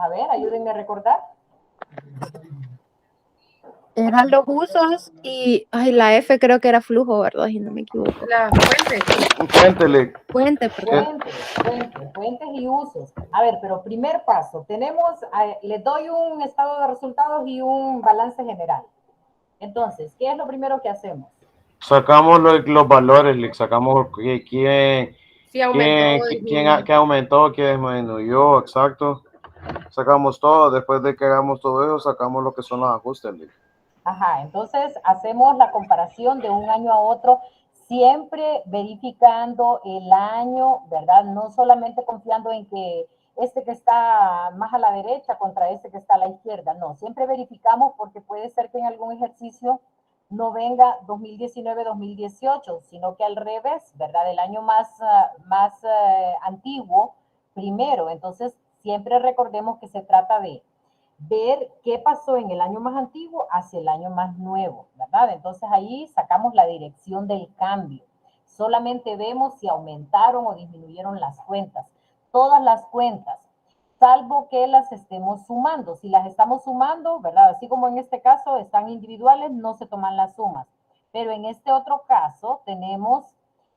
a ver, ayúdenme a recordar. Eran los usos y ay, la F creo que era flujo, ¿verdad? Si no me equivoco. La fuente. Fuente, perdón. Fuentes y usos. A ver, pero primer paso, tenemos, les doy un estado de resultados y un balance general. Entonces, ¿qué es lo primero que hacemos? Sacamos los valores, le sacamos quién Si aumentó, qué aumentó, qué disminuyó, exacto. Sacamos todo, después de que hagamos todo eso, sacamos lo que son los ajustes. Ajá, entonces hacemos la comparación de un año a otro, siempre verificando el año, ¿verdad? No solamente confiando en que este que está más a la derecha contra este que está a la izquierda, no, siempre verificamos porque puede ser que en algún ejercicio no venga 2019-2018, sino que al revés, ¿verdad? El año más antiguo primero. Entonces, siempre recordemos que se trata de ver qué pasó en el año más antiguo hacia el año más nuevo, ¿verdad? Entonces ahí sacamos la dirección del cambio. Solamente vemos si aumentaron o disminuyeron las cuentas. Todas las cuentas, salvo que las estemos sumando. Si las estamos sumando, ¿verdad? Así como en este caso están individuales, no se toman las sumas. Pero en este otro caso tenemos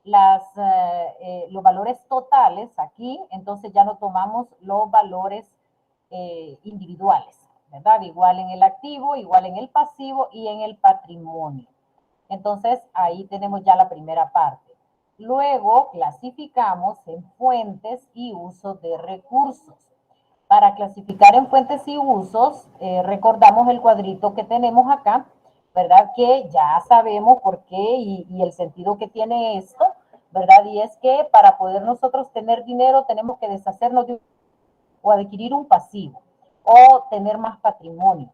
los valores totales aquí, entonces ya no tomamos los valores individuales, ¿verdad? Igual en el activo, igual en el pasivo y en el patrimonio. Entonces, ahí tenemos ya la primera parte. Luego, clasificamos en fuentes y usos de recursos. Para clasificar en fuentes y usos, recordamos el cuadrito que tenemos acá, ¿verdad? Que ya sabemos por qué y el sentido que tiene esto, ¿verdad? Y es que para poder nosotros tener dinero tenemos que deshacernos de o adquirir un pasivo o tener más patrimonio.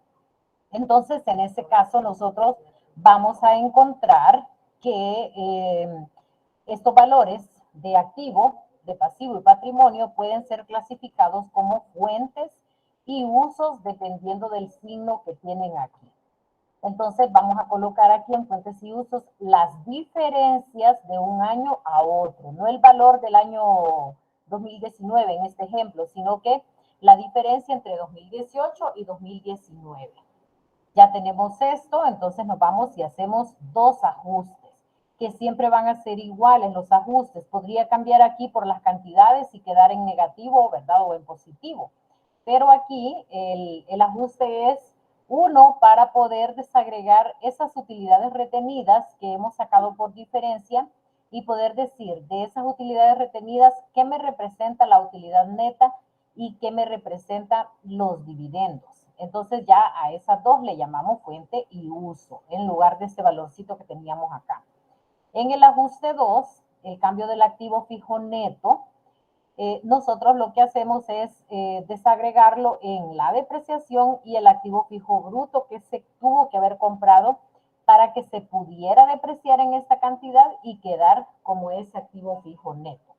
Entonces, en ese caso, nosotros vamos a encontrar que estos valores de activo, de pasivo y patrimonio pueden ser clasificados como fuentes y usos dependiendo del signo que tienen aquí. Entonces, vamos a colocar aquí en fuentes y usos las diferencias de un año a otro, no el valor del año 2019 en este ejemplo, sino que la diferencia entre 2018 y 2019. Ya tenemos esto, entonces nos vamos y hacemos dos ajustes, que siempre van a ser iguales los ajustes. Podría cambiar aquí por las cantidades y quedar en negativo, ¿verdad? O en positivo. Pero aquí el ajuste es uno para poder desagregar esas utilidades retenidas que hemos sacado por diferencia y poder decir de esas utilidades retenidas qué me representa la utilidad neta y qué me representa los dividendos. Entonces ya a esas dos le llamamos fuente y uso en lugar de este valorcito que teníamos acá. En el ajuste 2, el cambio del activo fijo neto, nosotros lo que hacemos es desagregarlo en la depreciación y el activo fijo bruto que se tuvo que haber comprado para que se pudiera depreciar en esta cantidad y quedar como ese activo fijo neto.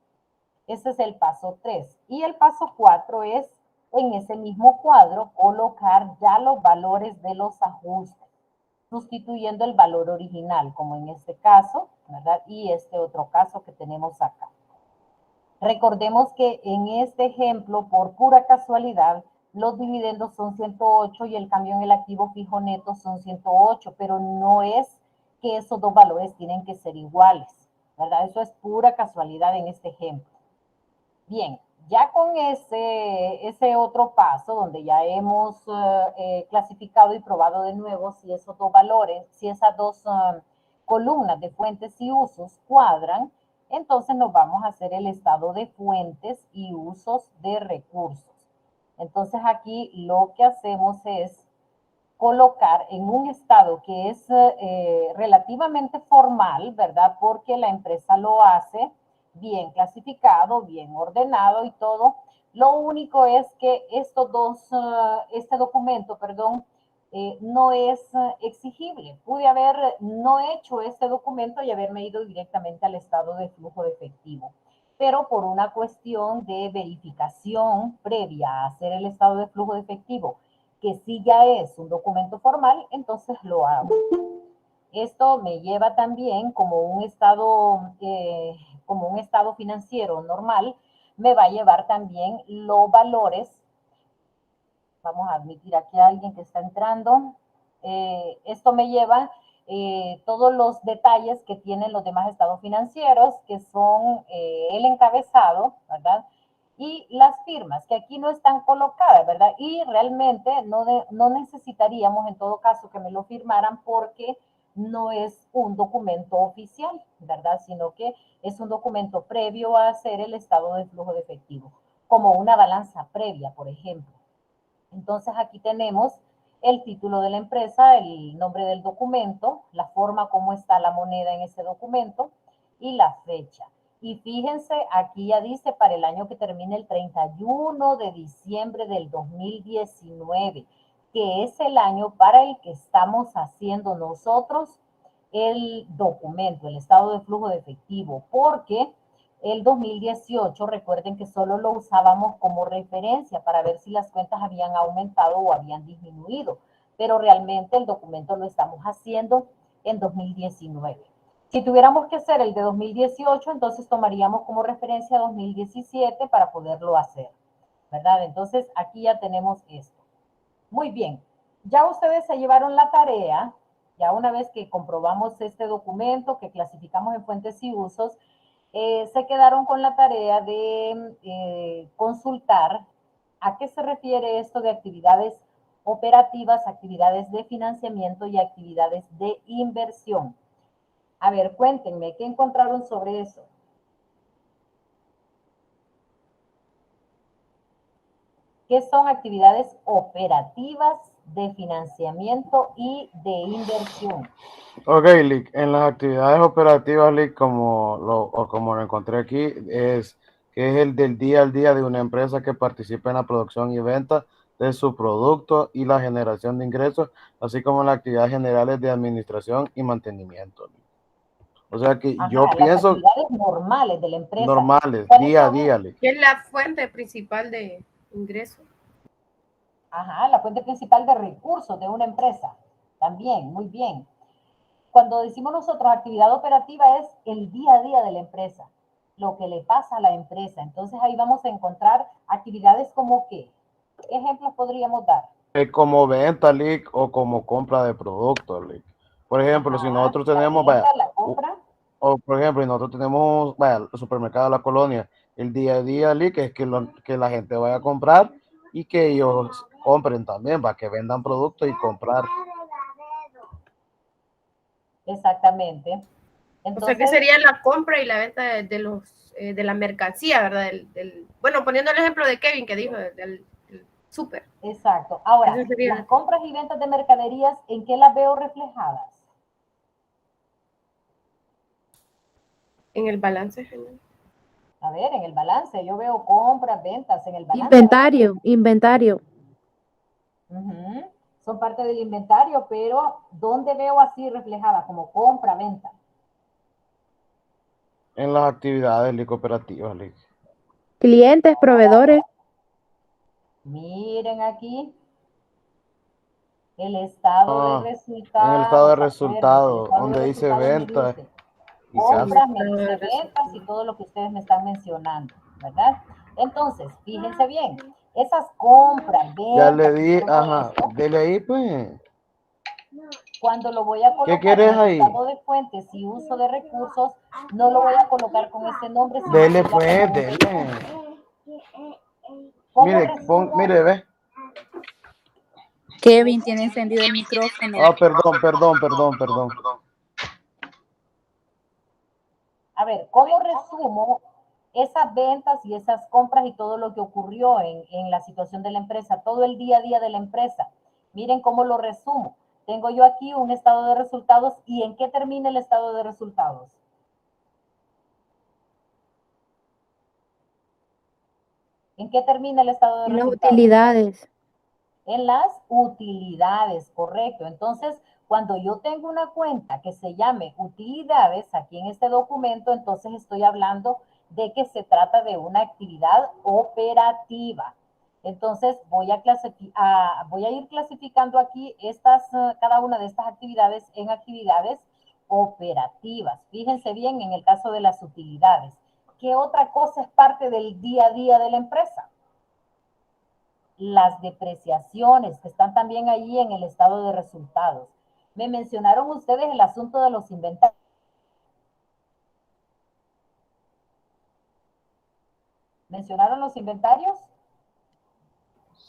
Ese es el paso 3. Y el paso 4 es en ese mismo cuadro colocar ya los valores de los ajustes, sustituyendo el valor original, como en este caso, ¿verdad? Y este otro caso que tenemos acá. Recordemos que en este ejemplo, por pura casualidad, los dividendos son 108 y el cambio en el activo fijo neto son 108, pero no es que esos dos valores tienen que ser iguales, ¿verdad? Eso es pura casualidad en este ejemplo. Bien, ya con ese otro paso donde ya hemos clasificado y probado de nuevo si esos dos valores, si esas dos columnas de fuentes y usos cuadran, entonces nos vamos a hacer el estado de fuentes y usos de recursos. Entonces aquí lo que hacemos es colocar en un estado que es relativamente formal, ¿verdad? Porque la empresa lo hace bien clasificado, bien ordenado y todo. Lo único es que este documento, perdón, no es exigible. Pude haber no hecho este documento y haberme ido directamente al estado de flujo de efectivo. Pero por una cuestión de verificación previa a hacer el estado de flujo de efectivo, que si ya es un documento formal, entonces lo hago. Esto me lleva también como un estado financiero normal, me va a llevar también los valores Vamos a admitir aquí a alguien que está entrando. Esto me lleva todos los detalles que tienen los demás estados financieros, que son el encabezado, ¿verdad? Y las firmas, que aquí no están colocadas, ¿verdad? Y realmente no necesitaríamos en todo caso que me lo firmaran porque no es un documento oficial, ¿verdad? Sino que es un documento previo a hacer el estado de flujo de efectivo, como una balanza previa, por ejemplo. Entonces aquí tenemos el título de la empresa, el nombre del documento, la forma como está la moneda en ese documento y la fecha. Y fíjense, aquí ya dice para el año que termine el 31 de diciembre del 2019, que es el año para el que estamos haciendo nosotros el documento, el estado de flujo de efectivo, porque el 2018, recuerden que solo lo usábamos como referencia para ver si las cuentas habían aumentado o habían disminuido, pero realmente el documento lo estamos haciendo en 2019. Si tuviéramos que hacer el de 2018, entonces tomaríamos como referencia 2017 para poderlo hacer, ¿verdad? Entonces aquí ya tenemos esto. Muy bien, ya ustedes se llevaron la tarea, ya una vez que comprobamos este documento, que clasificamos en fuentes y usos, se quedaron con la tarea de consultar a qué se refiere esto de actividades operativas, actividades de financiamiento y actividades de inversión. A ver, cuéntenme, ¿qué encontraron sobre eso? ¿Qué son actividades operativas de financiamiento y de inversión? Ok, Lick, en las actividades operativas, Lick, como lo encontré aquí, que es el del día al día de una empresa que participa en la producción y venta de su producto y la generación de ingresos, así como en las actividades generales de administración y mantenimiento, Lick. O sea que yo Ajá, las pienso actividades normales de la empresa. normales, ¿Cuáles día a son? día, Lick. ¿Qué es la fuente principal de ingreso? Ajá, la fuente principal de recursos de una empresa. También, muy bien. Cuando decimos nosotros actividad operativa es el día a día de la empresa, lo que le pasa a la empresa. Entonces ahí vamos a encontrar actividades como qué. ¿Qué ejemplos podríamos dar? Como venta, Lick, o como compra de productos, Lick. Por ejemplo, si Ajá, nosotros la tenemos, vaya, venta, la compra. o por ejemplo, y nosotros tenemos, vaya, el supermercado de la colonia, el día a día, Lick, es que la gente vaya a comprar y que ellos compren también, para que vendan productos y comprar. Exactamente. O sea, que Entonces, sería la compra y la venta de los de la mercancía, ¿verdad? Bueno, poniendo el ejemplo de Kevin que dijo del súper. exacto. Ahora, Eso las sería compras y ventas de mercaderías, ¿en qué las veo reflejadas? en el balance general. A ver, en el balance, yo veo compras, ventas en el balance. Inventario. Ujú. Son parte del inventario, pero ¿dónde veo así reflejada? Como compra, venta. En las actividades, Lick, cooperativas, Lick. Clientes, proveedores. Miren aquí el estado de En el estado de resultados. Acuérdense, el resultados, estado de donde dice resultados me venta dice y se hace. compras, me dice ventas y todo lo que ustedes me están mencionando, ¿verdad? Entonces, fíjense bien, esas compras, Ya le ventas y di, todo ajá, eso, dele ahí, pues. cuando lo voy a ¿Qué colocar en quieres el ahí? estado de fuentes y uso de recursos, no lo voy a colocar con ese nombre, sino Dele, que ya pues, como un dele. resumen. ¿Cómo Mire, resumo? mire, ve. Kevin tiene encendido el micrófono. Perdón. A ver, ¿cómo resumo esas ventas y esas compras y todo lo que ocurrió en la situación de la empresa, todo el día a día de la empresa? Miren cómo lo resumo. Tengo yo aquí un estado de resultados y ¿en qué termina el estado de resultados? ¿En qué termina el estado de Y las resultados? utilidades. En las utilidades, correcto. Entonces, cuando yo tengo una cuenta que se llame utilidades aquí en este documento, entonces estoy hablando de que se trata de una actividad operativa. Entonces, voy a ir clasificando aquí cada una de estas actividades en actividades operativas. Fíjense bien en el caso de las utilidades. ¿Qué otra cosa es parte del día a día de la empresa? las depreciaciones que están también ahí en el estado de resultados. Me mencionaron ustedes el asunto de los inventarios. ¿Mencionaron los inventarios?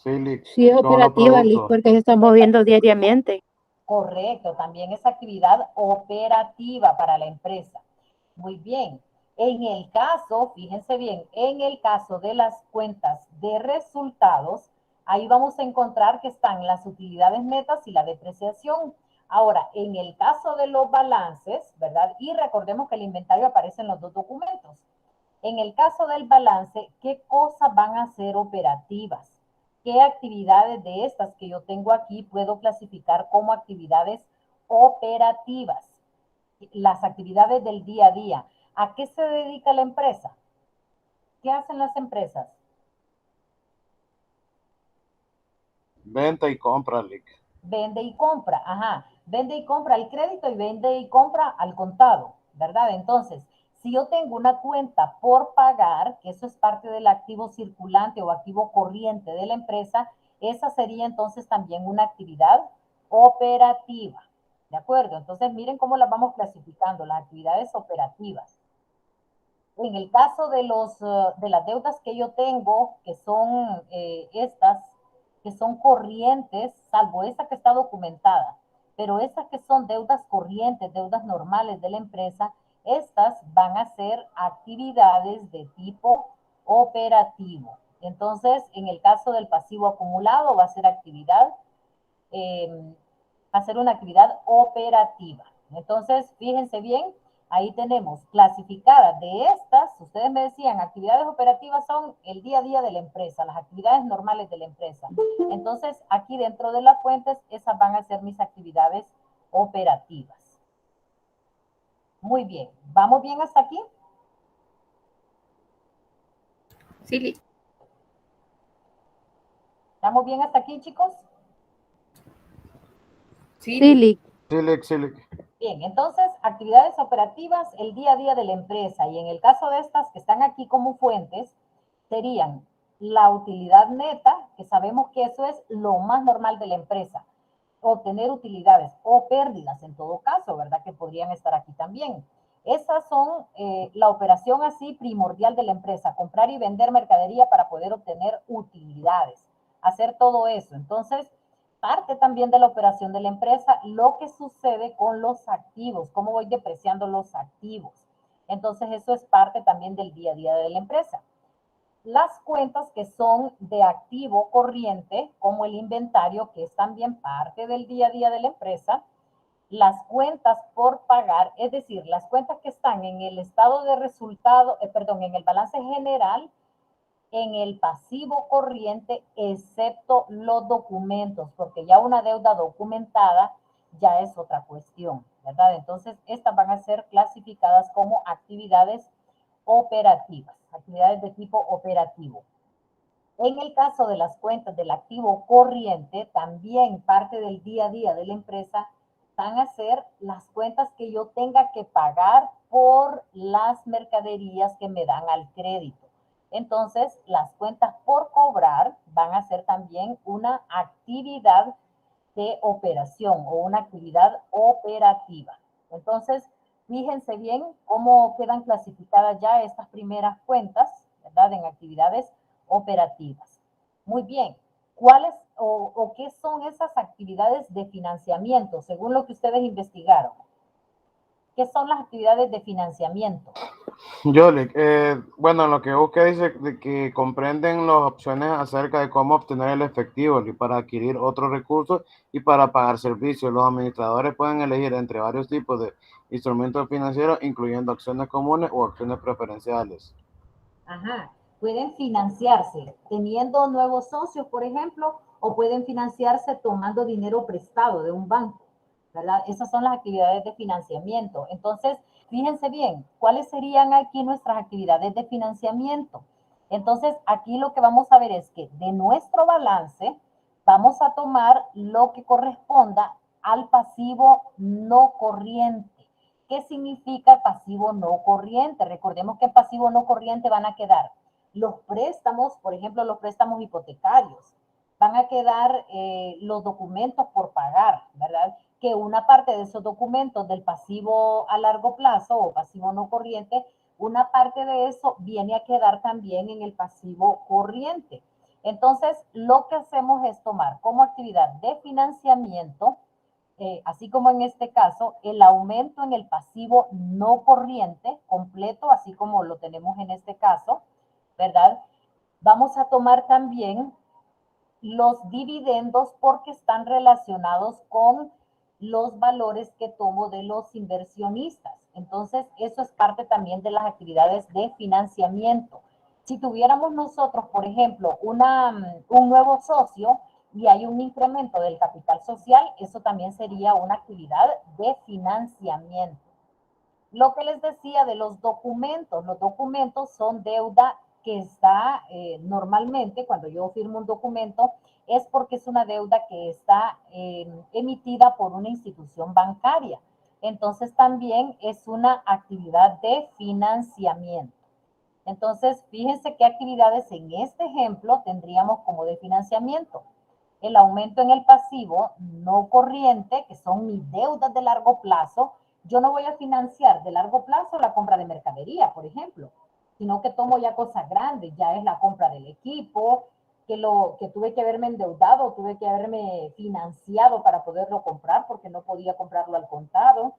Sí, Lick, Sí, es son los operativa, Liz, productos. porque se está moviendo diariamente. Correcto, también es actividad operativa para la empresa. Muy bien. En el caso, fíjense bien, en el caso de las cuentas de resultados, ahí vamos a encontrar que están las utilidades netas y la depreciación. Ahora, en el caso de los balances, ¿verdad? Y recordemos que el inventario aparece en los dos documentos. En el caso del balance, ¿qué cosas van a ser operativas? ¿Qué actividades de estas que yo tengo aquí puedo clasificar como actividades operativas? Las actividades del día a día. ¿A qué se dedica la empresa? ¿Qué hacen las empresas? Venta y compra, Lick. Vende y compra, ajá. Vende y compra al crédito y vende y compra al contado, ¿verdad? Entonces, si yo tengo una cuenta por pagar, que eso es parte del activo circulante o activo corriente de la empresa, esa sería entonces también una actividad operativa, ¿de acuerdo? Entonces, miren cómo las vamos clasificando, las actividades operativas. En el caso de las deudas que yo tengo, que son estas, que son corrientes, salvo esa que está documentada, pero esas que son deudas corrientes, deudas normales de la empresa, estas van a ser actividades de tipo operativo. Entonces, en el caso del pasivo acumulado, va a ser va a ser una actividad operativa. Entonces, fíjense bien, ahí tenemos clasificadas de estas, ustedes me decían, actividades operativas son el día a día de la empresa, las actividades normales de la empresa. Entonces, aquí dentro de las fuentes, esas van a ser mis actividades operativas. Muy bien, ¿vamos bien hasta aquí? Sí, Lick. ¿Estamos bien hasta aquí, chicos? Sí, Sí, Lick. Liz. Sí, Lick, sí, Lick. Bien, entonces, actividades operativas, el día a día de la empresa. Y en el caso de estas que están aquí como fuentes, serían la utilidad neta, que sabemos que eso es lo más normal de la empresa. Obtener utilidades o pérdidas en todo caso, ¿verdad? Que podrían estar aquí también. Esas son la operación así primordial de la empresa, comprar y vender mercadería para poder obtener utilidades, hacer todo eso. Entonces, parte también de la operación de la empresa, lo que sucede con los activos, cómo voy depreciando los activos. Entonces, eso es parte también del día a día de la empresa. Las cuentas que son de activo corriente, como el inventario, que es también parte del día a día de la empresa, las cuentas por pagar, es decir, las cuentas que están en el estado de resultado, en el balance general, en el pasivo corriente, excepto los documentos, porque ya una deuda documentada ya es otra cuestión, ¿verdad? Entonces, estas van a ser clasificadas como actividades operativas, actividades de tipo operativo. En el caso de las cuentas del activo corriente, también parte del día a día de la empresa van a ser las cuentas que yo tenga que pagar por las mercaderías que me dan al crédito. Entonces, las cuentas por cobrar van a ser también una actividad de operación o una actividad operativa. Entonces, fíjense bien cómo quedan clasificadas ya estas primeras cuentas, ¿verdad? En actividades operativas. Muy bien. ¿Cuáles o qué son esas actividades de financiamiento, según lo que ustedes investigaron? ¿Qué son las actividades de financiamiento? Yo, Lick, bueno, lo que busca dice de que comprenden las opciones acerca de cómo obtener el efectivo y para adquirir otros recursos y para pagar servicios. Los administradores pueden elegir entre varios tipos de instrumentos financieros, incluyendo acciones comunes o acciones preferenciales. Ajá. Pueden financiarse teniendo nuevos socios, por ejemplo, o pueden financiarse tomando dinero prestado de un banco, ¿verdad? Esas son las actividades de financiamiento. Entonces, fíjense bien, ¿cuáles serían aquí nuestras actividades de financiamiento? Entonces, aquí lo que vamos a ver es que de nuestro balance vamos a tomar lo que corresponda al pasivo no corriente. ¿Qué significa pasivo no corriente? Recordemos que en pasivo no corriente van a quedar los préstamos, por ejemplo, los préstamos hipotecarios, van a quedar los documentos por pagar, ¿verdad? Que una parte de esos documentos del pasivo a largo plazo o pasivo no corriente, una parte de eso viene a quedar también en el pasivo corriente. Entonces, lo que hacemos es tomar como actividad de financiamiento, así como en este caso, el aumento en el pasivo no corriente completo, así como lo tenemos en este caso, ¿verdad? Vamos a tomar también los dividendos porque están relacionados con los valores que tomo de los inversionistas. Entonces, eso es parte también de las actividades de financiamiento. Si tuviéramos nosotros, por ejemplo, un nuevo socio y hay un incremento del capital social, eso también sería una actividad de financiamiento. Lo que les decía de los documentos son deuda que está normalmente, cuando yo firmo un documento, es porque es una deuda que está emitida por una institución bancaria. Entonces también es una actividad de financiamiento. Entonces, fíjense qué actividades en este ejemplo tendríamos como de financiamiento. El aumento en el pasivo no corriente, que son mis deudas de largo plazo. Yo no voy a financiar de largo plazo la compra de mercadería, por ejemplo, sino que tomo ya cosas grandes, ya es la compra del equipo, que tuve que haberme endeudado, tuve que haberme financiado para poderlo comprar porque no podía comprarlo al contado.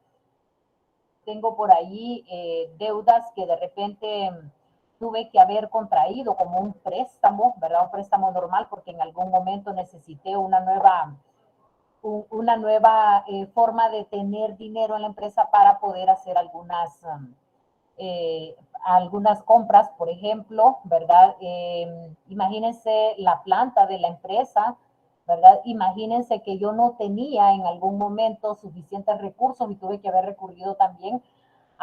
Tengo por ahí deudas que de repente tuve que haber contraído como un préstamo, ¿verdad? Un préstamo normal porque en algún momento necesité una nueva forma de tener dinero en la empresa para poder hacer algunas compras, por ejemplo, ¿verdad? Imagínense la planta de la empresa, ¿verdad? Imagínense que yo no tenía en algún momento suficientes recursos y tuve que haber recurrido también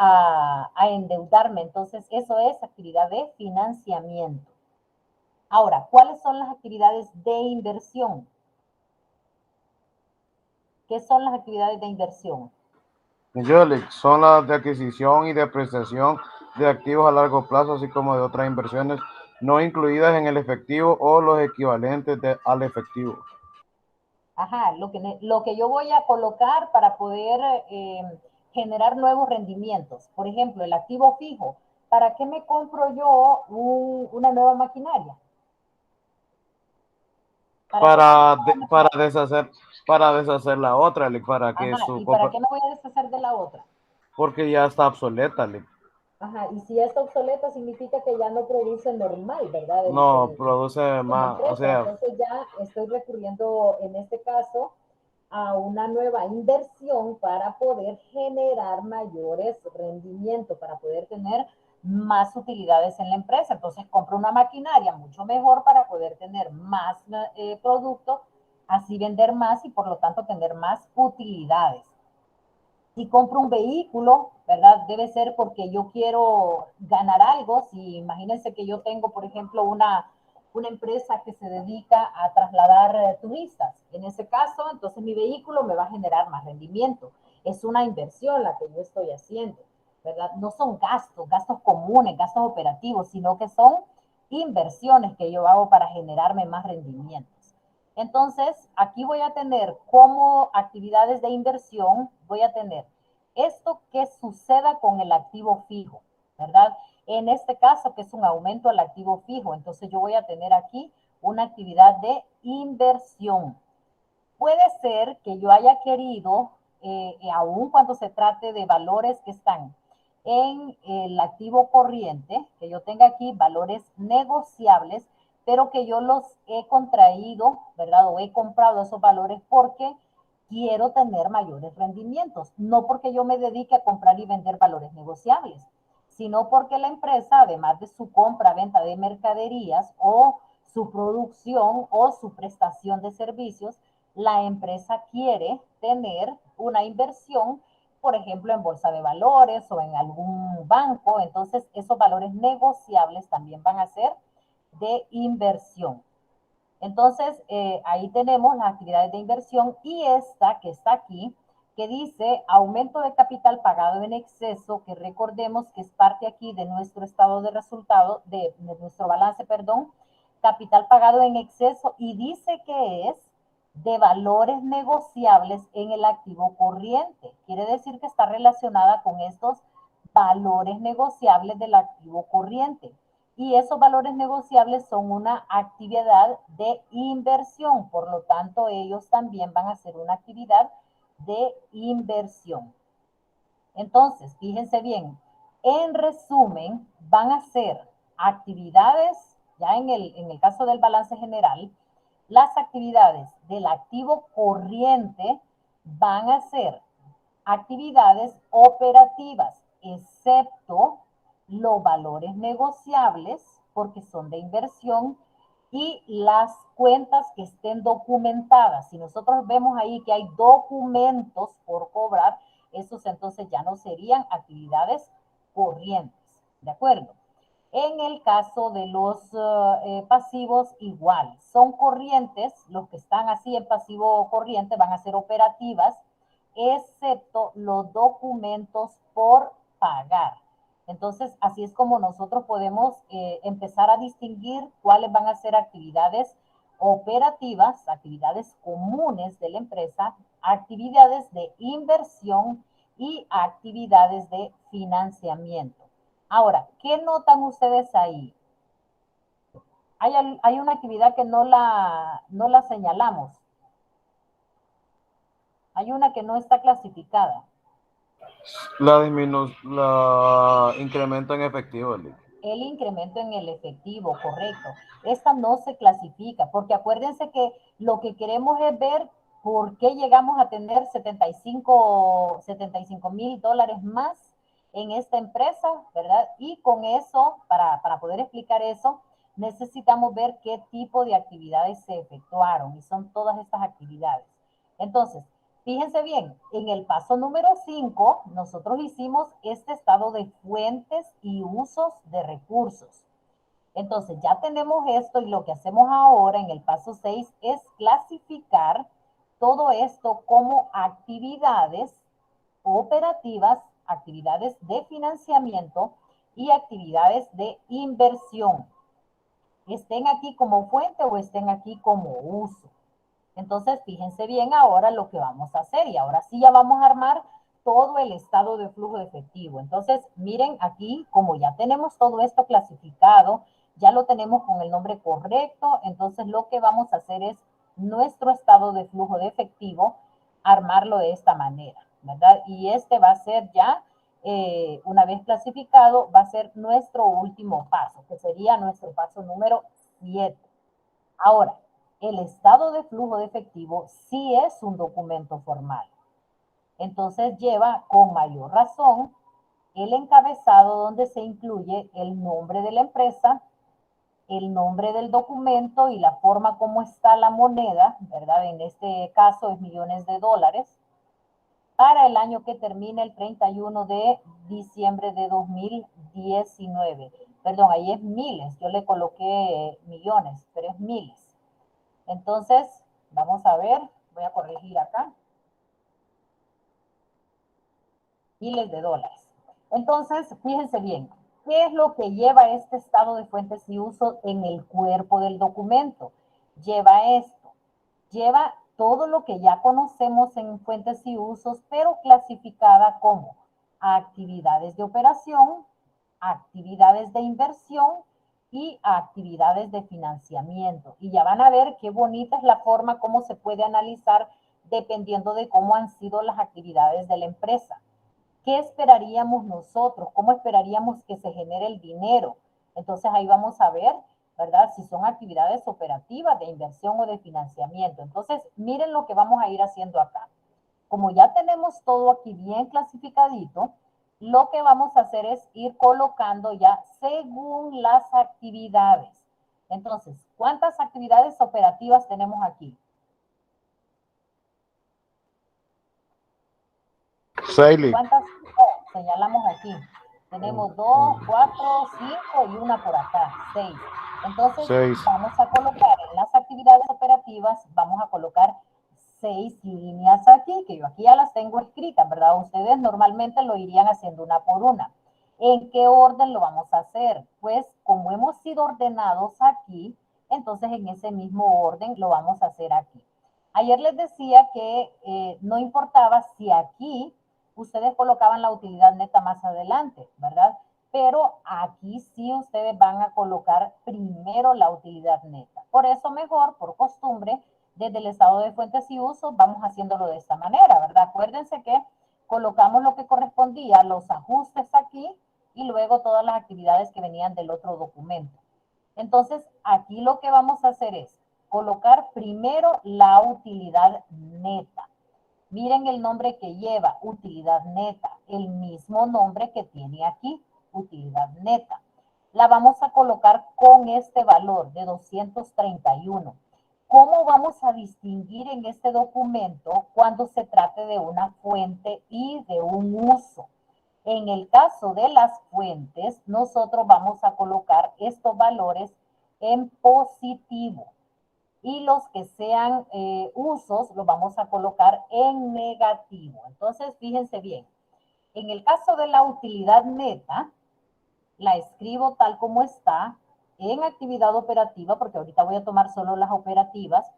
a endeudarme. Entonces, eso es actividad de financiamiento. Ahora, ¿cuáles son las actividades de inversión? ¿Qué son las actividades de inversión? Yolic, son las de adquisición y depreciación de activos a largo plazo, así como de otras inversiones no incluidas en el efectivo o los equivalentes al efectivo. Ajá, lo que yo voy a colocar para poder generar nuevos rendimientos. Por ejemplo, el activo fijo. ¿Para qué me compro yo una nueva maquinaria? Para deshacer la otra, Lick, para que Ajá, ¿y para qué me voy a deshacer de la otra? porque ya está obsoleta, Lick. Ajá, y si ya está obsoleta significa que ya no produce normal, ¿verdad? No, produce más, o sea, Entonces ya estoy recurriendo en este caso a una nueva inversión para poder generar mayores rendimientos, para poder tener más utilidades en la empresa. Entonces compro una maquinaria mucho mejor para poder tener más producto, así vender más y por lo tanto tener más utilidades. Si compro un vehículo, ¿verdad? Debe ser porque yo quiero ganar algo. Si imagínense que yo tengo, por ejemplo, una empresa que se dedica a trasladar turistas. En ese caso, entonces mi vehículo me va a generar más rendimiento. Es una inversión la que yo estoy haciendo, ¿verdad? No son gastos comunes, gastos operativos, sino que son inversiones que yo hago para generarme más rendimientos. Entonces, aquí voy a tener como actividades de inversión, voy a tener esto que suceda con el activo fijo, ¿verdad? En este caso, que es un aumento al activo fijo, entonces yo voy a tener aquí una actividad de inversión. Puede ser que yo haya querido, aun cuando se trate de valores que están en el activo corriente, que yo tenga aquí valores negociables, pero que yo los he contraído, ¿verdad? O he comprado esos valores porque quiero tener mayores rendimientos, no porque yo me dedique a comprar y vender valores negociables, sino porque la empresa, además de su compra, venta de mercaderías o su producción o su prestación de servicios, la empresa quiere tener una inversión, por ejemplo, en bolsa de valores o en algún banco. Entonces, esos valores negociables también van a ser de inversión. Entonces, ahí tenemos las actividades de inversión y esta que está aquí, que dice aumento de capital pagado en exceso, que recordemos que es parte aquí de nuestro estado de resultado, de nuestro balance, perdón, capital pagado en exceso y dice que es de valores negociables en el activo corriente. Quiere decir que está relacionada con estos valores negociables del activo corriente. Y esos valores negociables son una actividad de inversión. Por lo tanto, ellos también van a ser una actividad de inversión. Entonces, fíjense bien, en resumen, van a ser actividades, ya en el caso del balance general, las actividades del activo corriente van a ser actividades operativas, excepto los valores negociables, porque son de inversión, y las cuentas que estén documentadas. Si nosotros vemos ahí que hay documentos por cobrar, esos entonces ya no serían actividades corrientes, ¿de acuerdo? En el caso de los pasivos, igual, son corrientes, los que están así en pasivo corriente van a ser operativas, excepto los documentos por pagar. Entonces, así es como nosotros podemos empezar a distinguir cuáles van a ser actividades operativas, actividades comunes de la empresa, actividades de inversión y actividades de financiamiento. Ahora, ¿qué notan ustedes ahí? Hay una actividad que no la señalamos. Hay una que no está clasificada. La incremento en efectivo, Lick. El incremento en el efectivo, correcto. Esta no se clasifica, porque acuérdense que lo que queremos es ver por qué llegamos a tener 75 mil dólares más en esta empresa, ¿verdad? Y con eso, para poder explicar eso, necesitamos ver qué tipo de actividades se efectuaron, y son todas estas actividades. Entonces, fíjense bien, en el paso número 5, nosotros hicimos este estado de fuentes y usos de recursos. Entonces, ya tenemos esto y lo que hacemos ahora en el paso 6 es clasificar todo esto como actividades operativas, actividades de financiamiento y actividades de inversión. Estén aquí como fuente o estén aquí como uso. Entonces, fíjense bien ahora lo que vamos a hacer, y ahora sí ya vamos a armar todo el estado de flujo de efectivo. Entonces, miren aquí, como ya tenemos todo esto clasificado, ya lo tenemos con el nombre correcto, entonces lo que vamos a hacer es nuestro estado de flujo de efectivo, armarlo de esta manera, ¿verdad? Y este va a ser ya, una vez clasificado, va a ser nuestro último paso, que sería nuestro paso número 7. Ahora, el estado de flujo de efectivo sí es un documento formal. Entonces lleva con mayor razón el encabezado donde se incluye el nombre de la empresa, el nombre del documento y la forma como está la moneda, ¿verdad? En este caso es millones de dólares, para el año que termina el 31 de diciembre de 2019. Perdón, ahí es miles, yo le coloqué millones, pero es miles. Entonces, vamos a ver, voy a corregir acá. Miles de dólares. Entonces, fíjense bien, ¿qué es lo que lleva este estado de fuentes y uso en el cuerpo del documento? Lleva esto, lleva todo lo que ya conocemos en fuentes y usos, pero clasificada como actividades de operación, actividades de inversión y actividades de financiamiento. Y ya van a ver qué bonita es la forma como se puede analizar dependiendo de cómo han sido las actividades de la empresa. ¿Qué esperaríamos nosotros? ¿Cómo esperaríamos que se genere el dinero? Entonces ahí vamos a ver, ¿verdad? Si son actividades operativas de inversión o de financiamiento. Entonces, miren lo que vamos a ir haciendo acá. Como ya tenemos todo aquí bien clasificadito, lo que vamos a hacer es ir colocando ya según las actividades. Entonces, ¿cuántas actividades operativas tenemos aquí? 6, ¿Cuántas? Señalamos aquí. Tenemos 2, 4, 5 y una por acá, 6. Entonces, 6. vamos a colocar en las actividades operativas, vamos a colocar 6 líneas aquí, que yo aquí ya las tengo escritas, ¿verdad? Ustedes normalmente lo irían haciendo una por una. ¿En qué orden lo vamos a hacer? Pues como hemos sido ordenados aquí, Entonces, en ese mismo orden lo vamos a hacer aquí. Ayer les decía que no importaba si aquí ustedes colocaban la utilidad neta más adelante, ¿verdad? Pero aquí sí ustedes van a colocar primero la utilidad neta. Por eso mejor, por costumbre, desde el estado de fuentes y usos, vamos haciéndolo de esta manera, ¿verdad? Acuérdense que colocamos lo que correspondía, los ajustes aquí, y luego todas las actividades que venían del otro documento. Entonces, aquí lo que vamos a hacer es colocar primero la utilidad neta. Miren el nombre que lleva, utilidad neta, el mismo nombre que tiene aquí, utilidad neta. La vamos a colocar con este valor de 231. ¿Cómo vamos a distinguir en este documento cuando se trate de una fuente y de un uso? En el caso de las fuentes, nosotros vamos a colocar estos valores en positivo y los que sean usos los vamos a colocar en negativo. Entonces, fíjense bien, en el caso de la utilidad neta, la escribo tal como está en actividad operativa, porque ahorita voy a tomar solo las operativas,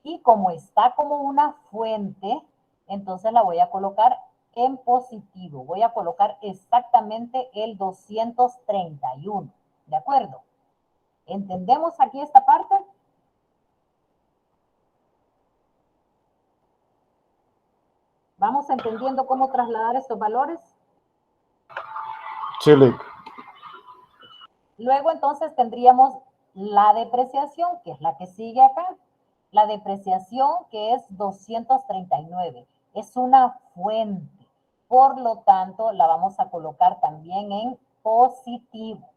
y como está como una fuente, entonces la voy a colocar en positivo. Voy a colocar exactamente el 231, ¿de acuerdo? ¿Entendemos aquí esta parte? ¿Vamos entendiendo cómo trasladar estos valores? Sí, Lick. Luego entonces tendríamos la depreciación, que es la que sigue acá. La depreciación que es 239. Es una fuente. Por lo tanto, la vamos a colocar también en positivo.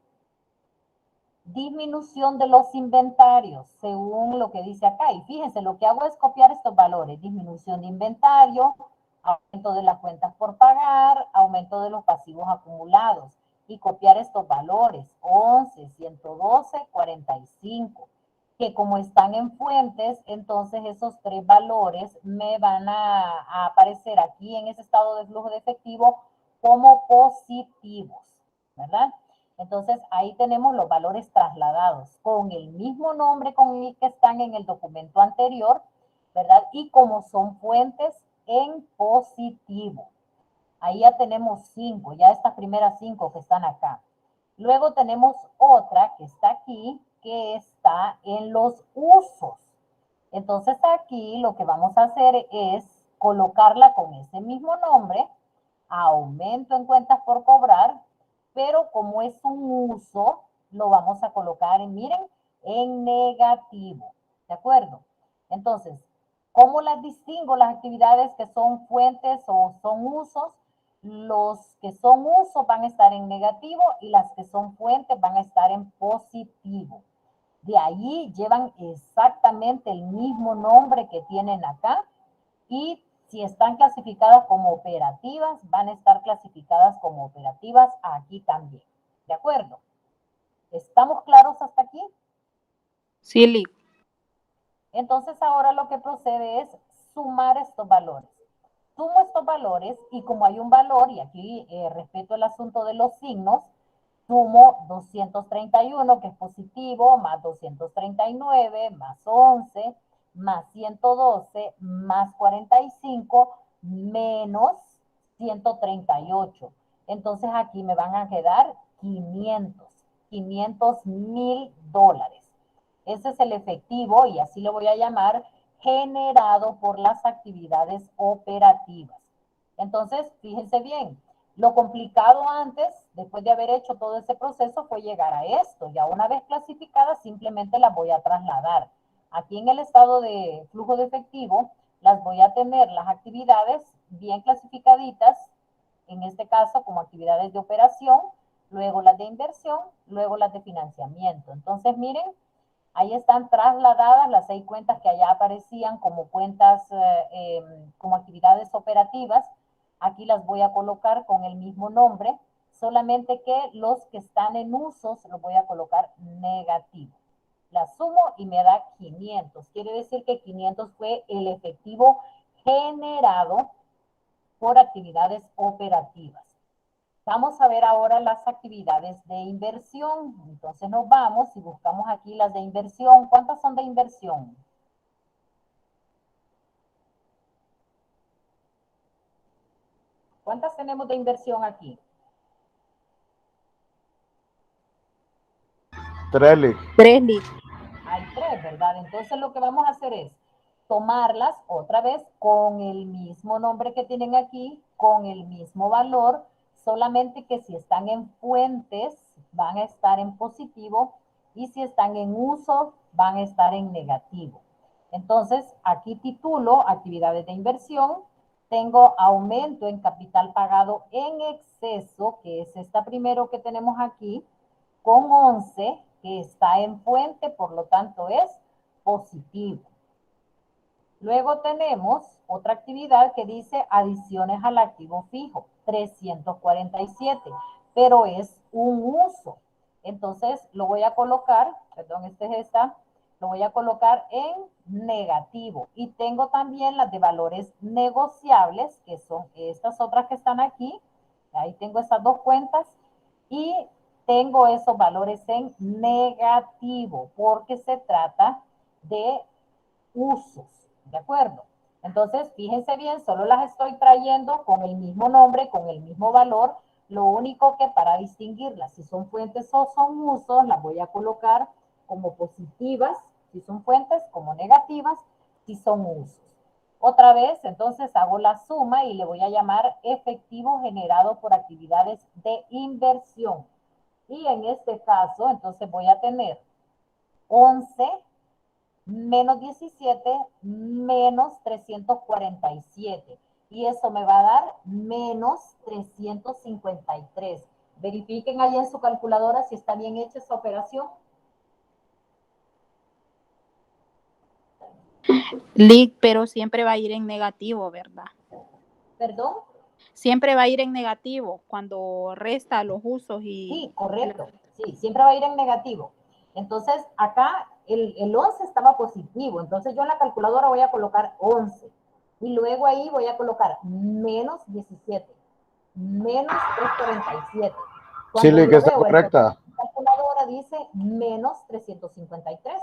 Disminución de los inventarios, según lo que dice acá. Y fíjense, lo que hago es copiar estos valores. Disminución de inventario, aumento de las cuentas por pagar, aumento de los pasivos acumulados. Y copiar estos valores, 11, 112, 45, que como están en fuentes, entonces esos tres valores me van a aparecer aquí en ese estado de flujo de efectivo como positivos, ¿verdad? Entonces ahí tenemos los valores trasladados con el mismo nombre con el que están en el documento anterior, ¿verdad? Y como son fuentes en positivo. Ahí ya tenemos 5, ya estas primeras 5 que están acá. Luego tenemos otra que está aquí, que está en los usos. Entonces aquí lo que vamos a hacer es colocarla con ese mismo nombre, aumento en cuentas por cobrar, pero como es un uso, lo vamos a colocar, miren, en negativo, ¿de acuerdo? Entonces, ¿cómo las distingo las actividades que son fuentes o son usos? Los que son usos van a estar en negativo y las que son fuentes van a estar en positivo. De ahí llevan exactamente el mismo nombre que tienen acá y si están clasificadas como operativas, van a estar clasificadas como operativas aquí también. ¿De acuerdo? ¿Estamos claros hasta aquí? Sí, Lick. Entonces ahora lo que procede es sumar estos valores. Sumo estos valores y como hay un valor, y aquí respeto el asunto de los signos, sumo 231, que es positivo, más 239, más 11, más 112, más 45, menos 138. Entonces aquí me van a quedar 500,000 dólares. Ese es el efectivo, y así lo voy a llamar, generado por las actividades operativas. Entonces, fíjense bien, lo complicado antes, después de haber hecho todo ese proceso, fue llegar a esto. Ya una vez clasificadas, simplemente las voy a trasladar. Aquí en el estado de flujo de efectivo, las voy a tener las actividades bien clasificaditas, en este caso como actividades de operación, luego las de inversión, luego las de financiamiento. Entonces, miren, ahí están trasladadas las 6 cuentas que allá aparecían como cuentas, como actividades operativas. Aquí las voy a colocar con el mismo nombre, solamente que los que están en usos los voy a colocar negativo. La sumo y me da 500. Quiere decir que 500 fue el efectivo generado por actividades operativas. Vamos a ver ahora las actividades de inversión. Entonces nos vamos y buscamos aquí las de inversión. ¿Cuántas son de inversión? ¿Cuántas tenemos de inversión aquí? 3, Lick. 3 Lick. Hay 3, ¿verdad? Entonces lo que vamos a hacer es tomarlas otra vez con el mismo nombre que tienen aquí, con el mismo valor, solamente que si están en fuentes van a estar en positivo y si están en uso van a estar en negativo. Entonces aquí titulo actividades de inversión, tengo aumento en capital pagado en exceso, que es esta primero que tenemos aquí, con 11, que está en fuente, por lo tanto es positivo. Luego tenemos otra actividad que dice adiciones al activo fijo, 347, pero es un uso. Entonces lo voy a colocar, perdón, este es esta, lo voy a colocar en negativo. Y tengo también las de valores negociables, que son estas otras que están aquí. Ahí tengo estas dos cuentas y tengo esos valores en negativo porque se trata de usos, ¿de acuerdo? Entonces, fíjense bien, solo las estoy trayendo con el mismo nombre, con el mismo valor. Lo único que para distinguirlas, si son fuentes o son usos, las voy a colocar como positivas, si son fuentes, como negativas, si son usos. Otra vez, entonces hago la suma y le voy a llamar efectivo generado por actividades de inversión. Y en este caso, entonces voy a tener 11 menos 17 menos 347. Y eso me va a dar menos 353. Verifiquen ahí en su calculadora si está bien hecha esa operación. Lick, pero siempre va a ir en negativo, ¿verdad? ¿Perdón? Siempre va a ir en negativo cuando resta los usos y... Sí, correcto. Sí, siempre va a ir en negativo. Entonces, acá el 11 estaba positivo. Entonces, yo en la calculadora voy a colocar 11. Y luego ahí voy a colocar menos 17. Menos 347. Sí, Lick, está veo, correcta. la calculadora dice menos 353.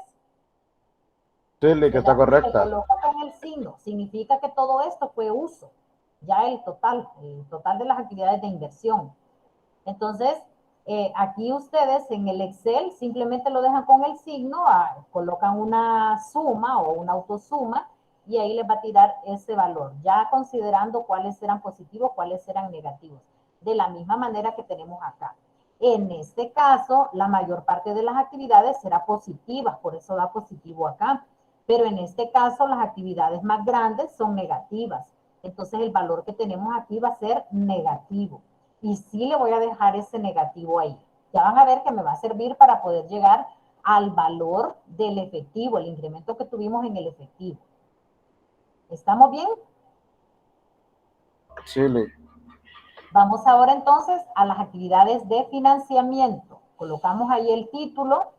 Sí, Lick, está Se correcta. coloca con el signo. Significa que todo esto fue uso. Ya el total de las actividades de inversión. Entonces, aquí ustedes en el Excel simplemente lo dejan con el signo, colocan una suma o una autosuma y ahí les va a tirar ese valor, ya considerando cuáles eran positivos, cuáles eran negativos, de la misma manera que tenemos acá. En este caso, la mayor parte de las actividades será positivas, por eso da positivo acá. Pero en este caso, las actividades más grandes son negativas. Entonces, el valor que tenemos aquí va a ser negativo. Y sí le voy a dejar ese negativo ahí. Ya van a ver que me va a servir para poder llegar al valor del efectivo, el incremento que tuvimos en el efectivo. ¿Estamos bien? Sí, Lick. Vamos ahora entonces a las actividades de financiamiento. Colocamos ahí el título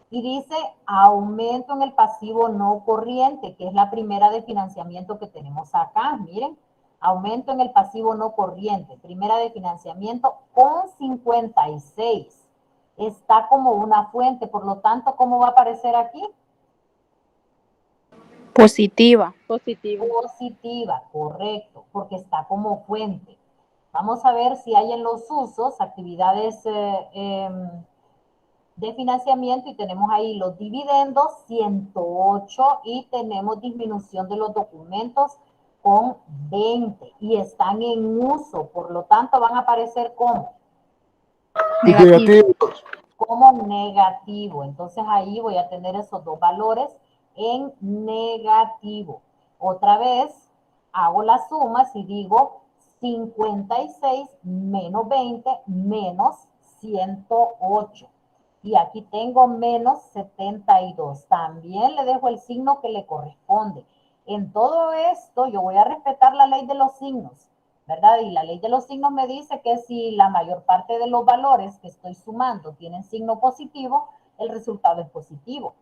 y dice aumento en el pasivo no corriente, que es la primera de financiamiento que tenemos acá. Miren, aumento en el pasivo no corriente, primera de financiamiento con 56. Está como una fuente, por lo tanto, ¿cómo va a aparecer aquí? Positiva. Positiva, correcto, porque está como fuente. Vamos a ver si hay en los usos actividades de financiamiento y tenemos ahí los dividendos 108 y tenemos disminución de los documentos con 20 y están en uso, por lo tanto van a aparecer como Negativo. negativo. Entonces ahí voy a tener esos dos valores en negativo. Otra vez hago las sumas y digo 56 menos 20 menos 108. Y aquí tengo menos 72. También le dejo el signo que le corresponde. En todo esto yo voy a respetar la ley de los signos, ¿verdad? Y la ley de los signos me dice que si la mayor parte de los valores que estoy sumando tienen signo positivo, el resultado es positivo.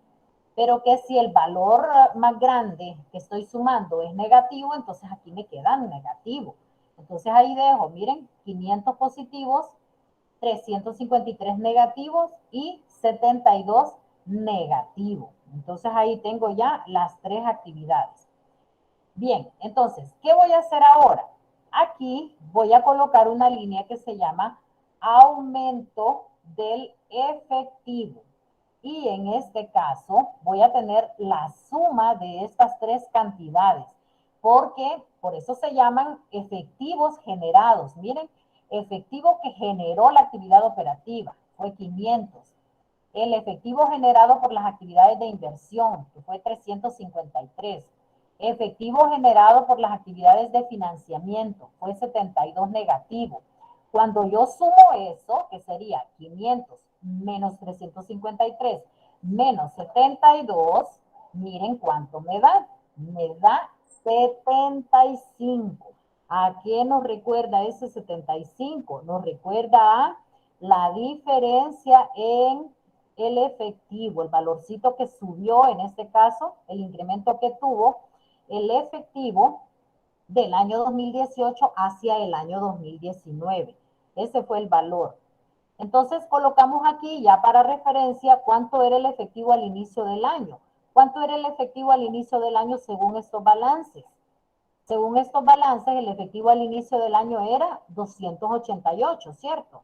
Pero que si el valor más grande que estoy sumando es negativo, entonces aquí me queda negativo. Entonces ahí dejo, miren, 500 positivos, 353 negativos y 72 negativos. Entonces ahí tengo ya las 3 actividades. Bien, entonces, ¿qué voy a hacer ahora? Aquí voy a colocar una línea que se llama aumento del efectivo. Y en este caso voy a tener la suma de estas 3 cantidades, porque por eso se llaman efectivos generados. Miren, efectivo que generó la actividad operativa fue 500. El efectivo generado por las actividades de inversión, que fue 353. Efectivo generado por las actividades de financiamiento, fue 72 negativo. Cuando yo sumo eso, que sería 500 menos 353 menos 72, miren cuánto me da. Me da 75. ¿A qué nos recuerda ese 75? Nos recuerda a la diferencia en el efectivo, el valorcito que subió, en este caso, el incremento que tuvo el efectivo del año 2018 hacia el año 2019. Ese fue el valor. Entonces colocamos aquí ya para referencia cuánto era el efectivo al inicio del año. ¿Cuánto era el efectivo al inicio del año según estos balances? Según estos balances, el efectivo al inicio del año era 288, ¿cierto?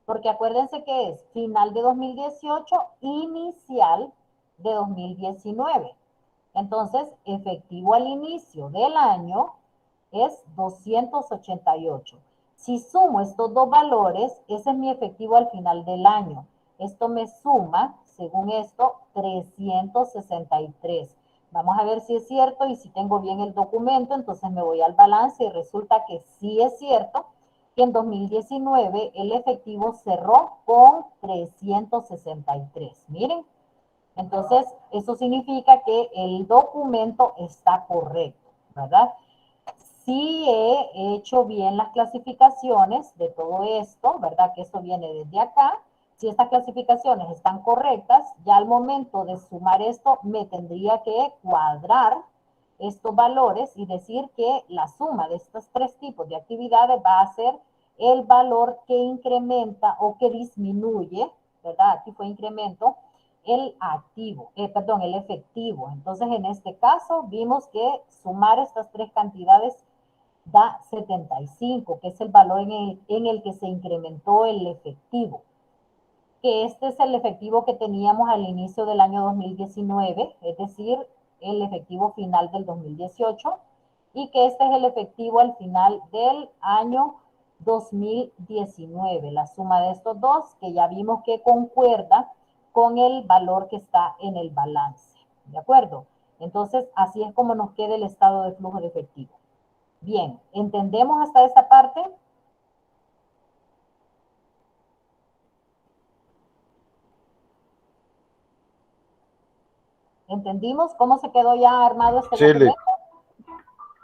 Porque acuérdense que es final de 2018, inicial de 2019. Entonces, efectivo al inicio del año es 288. Si sumo estos dos valores, ese es mi efectivo al final del año. Esto me suma, según esto, 363. Vamos a ver si es cierto y si tengo bien el documento, entonces me voy al balance y resulta que sí es cierto que en 2019 el efectivo cerró con 363. Miren, entonces eso significa que el documento está correcto, ¿verdad? Sí he hecho bien las clasificaciones de todo esto, ¿verdad? Que esto viene desde acá. Si estas clasificaciones están correctas, ya al momento de sumar esto me tendría que cuadrar estos valores y decir que la suma de estos 3 tipos de actividades va a ser el valor que incrementa o que disminuye, ¿verdad? Aquí fue incremento, el activo, el efectivo. Entonces, en este caso, vimos que sumar estas 3 cantidades da 75, que es el valor en el que se incrementó el efectivo. Que este es el efectivo que teníamos al inicio del año 2019, es decir, el efectivo final del 2018, y que este es el efectivo al final del año 2019. La suma de estos dos, que ya vimos que concuerda con el valor que está en el balance. ¿De acuerdo? Entonces, así es como nos queda el estado de flujo de efectivo. Bien, ¿entendemos hasta esta parte? ¿Entendimos cómo se quedó ya armado este documento?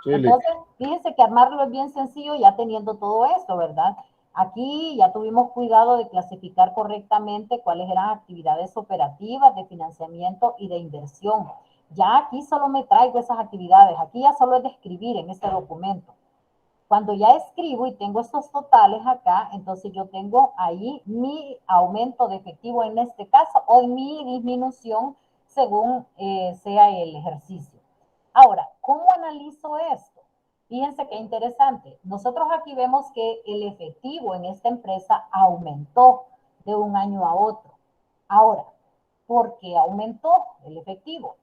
Entonces, fíjense que armarlo es bien sencillo ya teniendo todo esto, ¿verdad? Aquí ya tuvimos cuidado de clasificar correctamente cuáles eran actividades operativas de financiamiento y de inversión. Ya aquí solo me traigo esas actividades, aquí ya solo es de escribir en este documento. Cuando ya escribo y tengo estos totales acá, entonces yo tengo ahí mi aumento de efectivo en este caso o mi disminución según sea el ejercicio. Ahora, ¿cómo analizo esto? Fíjense qué interesante. Nosotros aquí vemos que el efectivo en esta empresa aumentó de un año a otro. Ahora, ¿por qué aumentó el efectivo?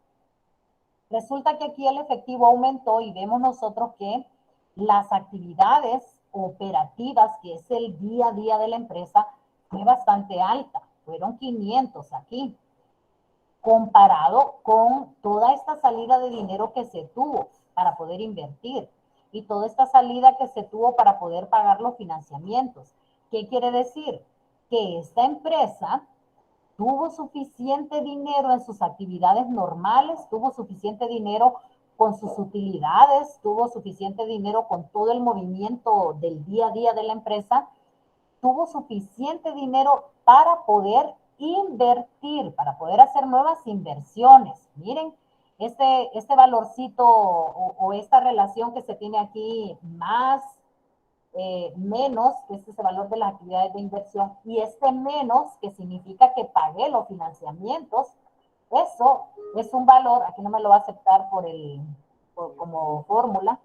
Resulta que aquí el efectivo aumentó y vemos nosotros que las actividades operativas, que es el día a día de la empresa, fue bastante alta. Fueron 500 aquí, comparado con toda esta salida de dinero que se tuvo para poder invertir y toda esta salida que se tuvo para poder pagar los financiamientos. ¿Qué quiere decir? Que esta empresa tuvo suficiente dinero en sus actividades normales, tuvo suficiente dinero con sus utilidades, tuvo suficiente dinero con todo el movimiento del día a día de la empresa, tuvo suficiente dinero para poder invertir, para poder hacer nuevas inversiones. Miren, este valorcito o esta relación que se tiene aquí, más menos, que este es el valor de las actividades de inversión, y este menos, que significa que pagué los financiamientos, eso es un valor, aquí no me lo va a aceptar como fórmula.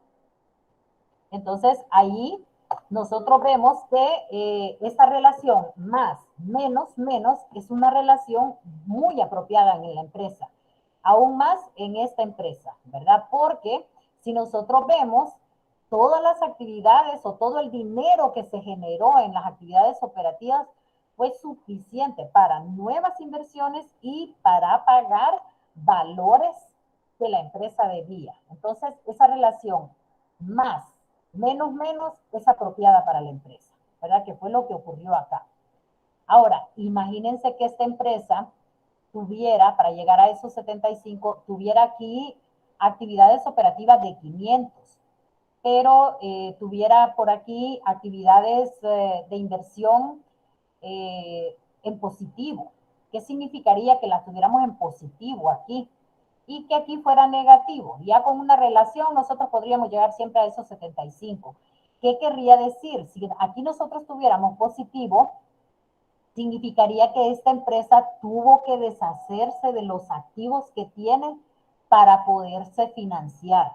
Entonces, ahí nosotros vemos que esta relación más, menos, menos, es una relación muy apropiada en la empresa, aún más en esta empresa, ¿verdad? Porque si nosotros vemos todas las actividades o todo el dinero que se generó en las actividades operativas fue suficiente para nuevas inversiones y para pagar valores que la empresa debía. Entonces, esa relación más, menos, menos es apropiada para la empresa, ¿verdad? Que fue lo que ocurrió acá. Ahora, imagínense que esta empresa tuviera, para llegar a esos 75, tuviera aquí actividades operativas de 500, pero tuviera por aquí actividades de inversión en positivo. ¿Qué significaría que las tuviéramos en positivo aquí? Y que aquí fuera negativo. Ya con una relación nosotros podríamos llegar siempre a esos 75. ¿Qué querría decir? Si aquí nosotros tuviéramos positivo, significaría que esta empresa tuvo que deshacerse de los activos que tiene para poderse financiar.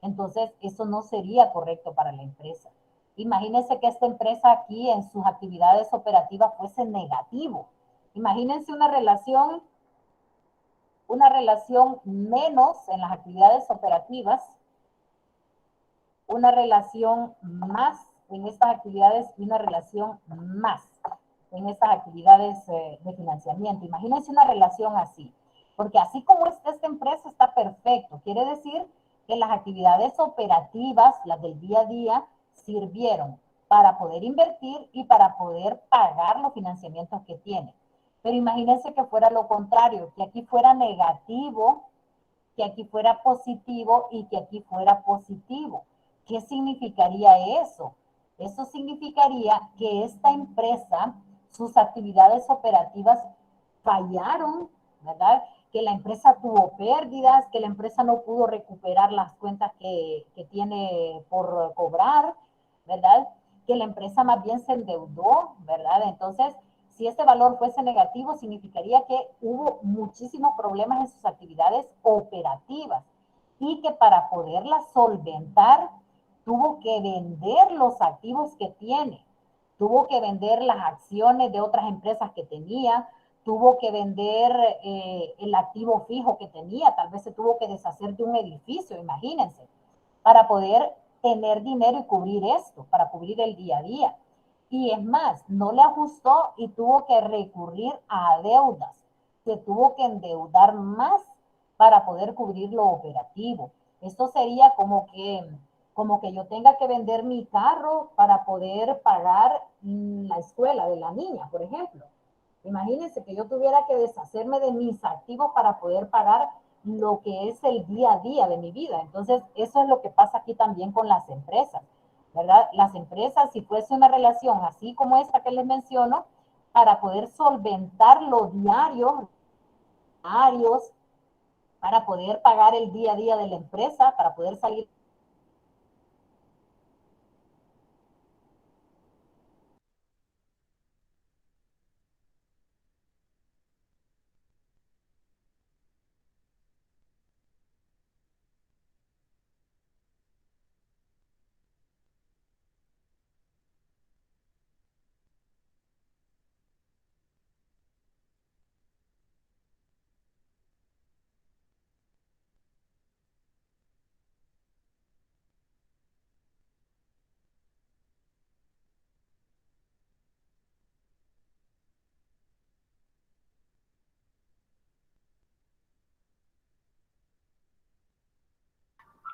Entonces, eso no sería correcto para la empresa. Imagínense que esta empresa aquí en sus actividades operativas fuese negativo. Imagínense una relación menos en las actividades operativas, una relación más en estas actividades y una relación más en estas actividades de financiamiento. Imagínense una relación así, porque así como esta empresa está perfecto, quiere decir que las actividades operativas, las del día a día, sirvieron para poder invertir y para poder pagar los financiamientos que tiene. Pero imagínense que fuera lo contrario, que aquí fuera negativo, que aquí fuera positivo y que aquí fuera positivo. ¿Qué significaría eso? Eso significaría que esta empresa, sus actividades operativas fallaron, ¿verdad? Que la empresa tuvo pérdidas, que la empresa no pudo recuperar las cuentas que tiene por cobrar, ¿verdad? Que la empresa más bien se endeudó, ¿verdad? Entonces, si este valor fuese negativo, significaría que hubo muchísimos problemas en sus actividades operativas y que para poderlas solventar tuvo que vender los activos que tiene, tuvo que vender las acciones de otras empresas que tenía, tuvo que vender el activo fijo que tenía, tal vez se tuvo que deshacer de un edificio, imagínense, para poder tener dinero y cubrir esto, para cubrir el día a día. Y es más, no le ajustó y tuvo que recurrir a deudas. Se tuvo que endeudar más para poder cubrir lo operativo. Esto sería como que yo tenga que vender mi carro para poder pagar la escuela de la niña, por ejemplo. Imagínense que yo tuviera que deshacerme de mis activos para poder pagar lo que es el día a día de mi vida. Entonces, eso es lo que pasa aquí también con las empresas, ¿verdad? Las empresas, si fuese una relación así como esta que les menciono, para poder solventar los diarios, para poder pagar el día a día de la empresa, para poder salir.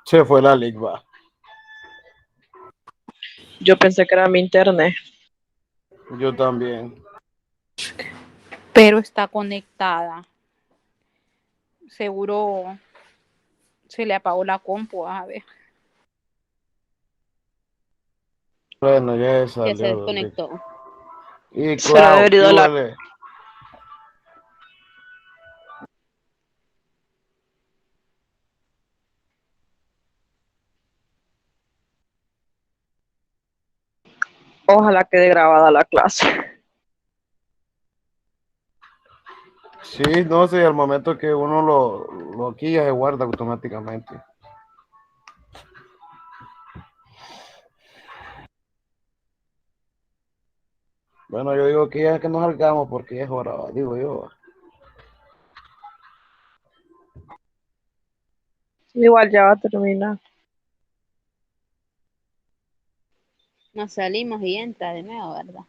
Se fue la ligba. Yo pensé que era mi internet. Yo también. pero está conectada. Seguro se le apagó la compu, a ver. Bueno, ya Ya se salió. desconectó. Y Se le ha Clau, ¿qué herido la... huele? Ojalá quede grabada la clase. Sí, no sé, al momento que uno lo quilla se guarda automáticamente. Bueno, yo digo que ya que nos salgamos porque ya es hora, digo yo. Igual ya va a terminar. Nos salimos y entra de nuevo, ¿verdad?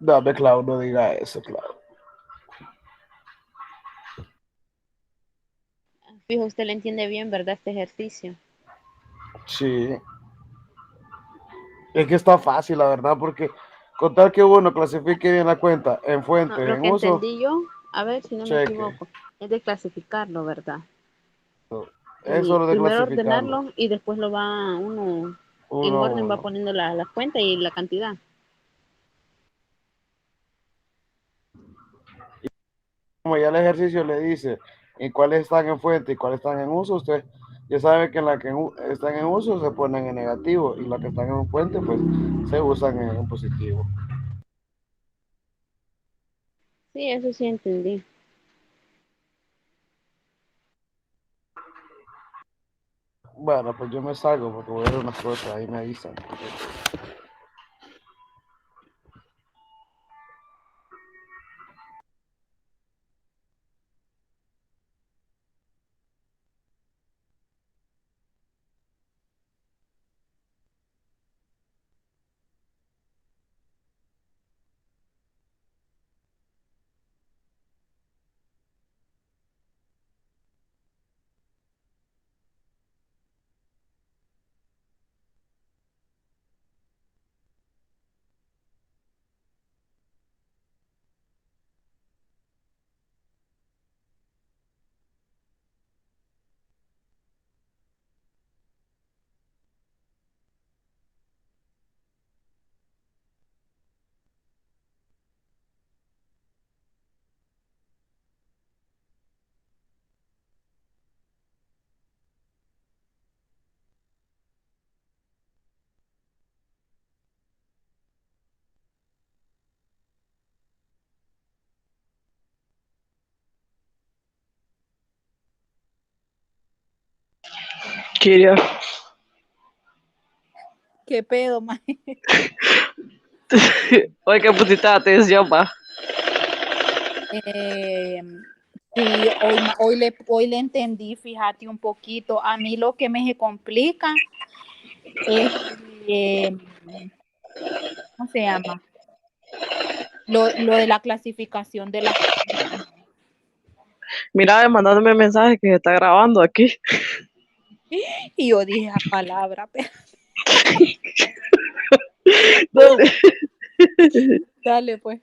Dame, Clau, no diga eso, Clau. Fijo, usted le entiende bien, ¿verdad? Este ejercicio. Sí, es que está fácil, la verdad, porque con tal que uno clasifique bien la cuenta en No, fuente, lo en que uso, entendí yo, a ver si no me cheque. equivoco, es de clasificarlo, ¿verdad? Eso Y es lo de primero clasificarlo. ordenarlo y después lo va uno Uno en a orden, va uno. poniendo las cuentas y la cantidad. Como ya el ejercicio le dice en cuáles están en fuente y cuáles están en uso, usted ya sabe que en la que están en uso se ponen en negativo y las que están en fuente pues se usan en positivo. Sí, eso sí entendí. Bueno, pues yo me salgo porque voy a ver unas cosas, ahí me avisan. Kiria, ¿Qué pedo, man? hoy que pusiste atención, va. Eh, sí, hoy le entendí, fíjate un poquito. A mí lo que me se complica es, eh, ¿cómo se llama? Lo de la clasificación de las cuentas. Mira, mandándome mensaje que se está grabando aquí. Y yo dije a palabra, pero Dale. dale pues.